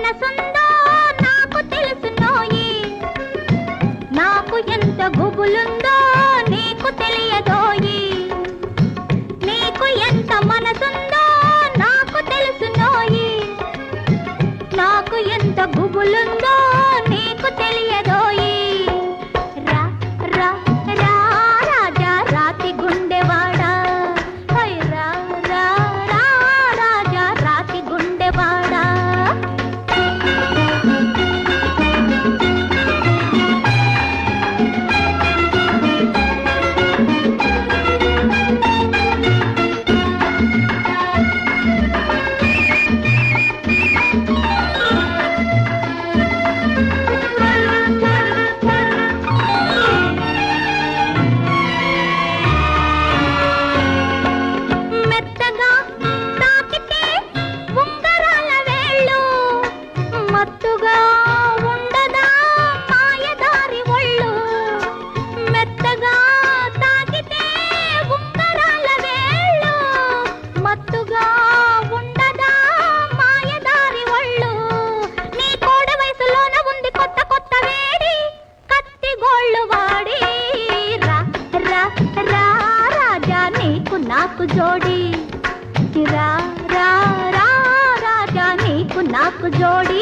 మనసుందో నాకు తెలుసునోయి, నాకు ఎంత గుబులుందో నీకు తెలియదోయి. నీకు ఎంత మనసుందో నాకు తెలుసునోయి, నాకు ఎంత గుబులుందో నీకు తెలియదోయి. రా రా రా రాజా రాతి గుండెవాడా, హై రా రా రా రాజా రాతి గుండెవాడా. మెత్తగా తాకితే ఉంగరాల వేళ్ళు, మత్తుగా ఉండదా మాయదారి ఒళ్ళు. మెత్తగా తాకితే ఉంగరాల వేళ్ళు, మత్తుగా ఉండదా మాయదారి ఒళ్ళు. నీ కోడ వయసులోన ఉంది కొత్త కొత్త వేడి, కత్తి గోళ్ళు వాడి. రా రా రా రాజా నీకు నాకు జోడి, రా రా రా రాజా నీకు నాకు జోడి.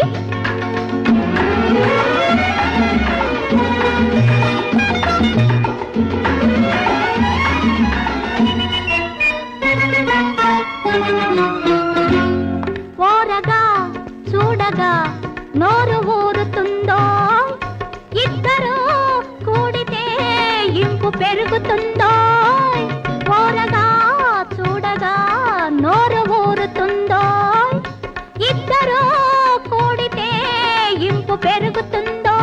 ఓరగా చూడగా నోరు ఊరుతుందో, ఇద్దరు కూడితే ఇంపు పెరుగుతుందో. ఓరగా చూడగా నోరు ఊరుతుందో, ఇద్దరు కూడితే ఇంపు పెరుగుతుందో.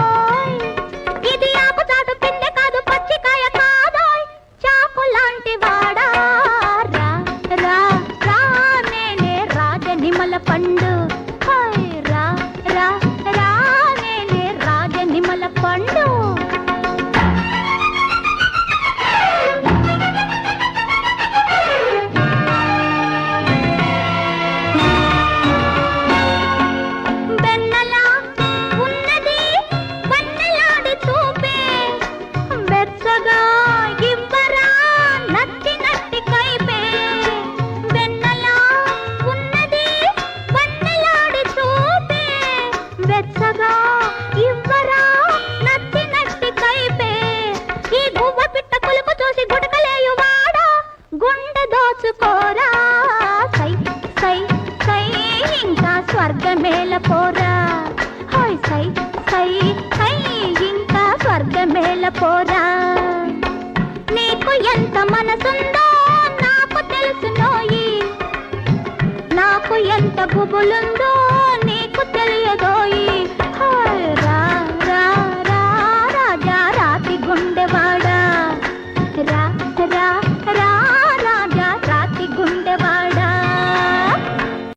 ఇది ఆకుచాటు పిందె కాదు పచ్చికాయ కాదోయ్, చాకు లాంటి వాడా. రా రా రా నేనే రాజనిమల పండు, హై రా రా రా నేనే రాజనిమల పండు. వెన్నెలా ఉన్నది వన్నెలాడి చూపే, వెచ్చగా ఇవ్వరా నచ్చినట్టి కైపే. వెన్నెలా ఉన్నది వన్నెలాడి చూపే, వెచ్చగా ఇవ్వరా నచ్చినట్టి కైపే. ఈ గువ్వ పిట్ట కులుపు చూసి గుడకలేయువాడా, గుండె దోచుకోరా. సై సై సై ఇంకా స్వర్గమేల పోరా, హాయ్ సై సై సై ఇంకా స్వర్గమేల పోరా. నీకు ఎంత మనసుందో నాకు తెలుసునోయి, నాకు ఎంత గుబులుందో నీకు తెలియదోయి.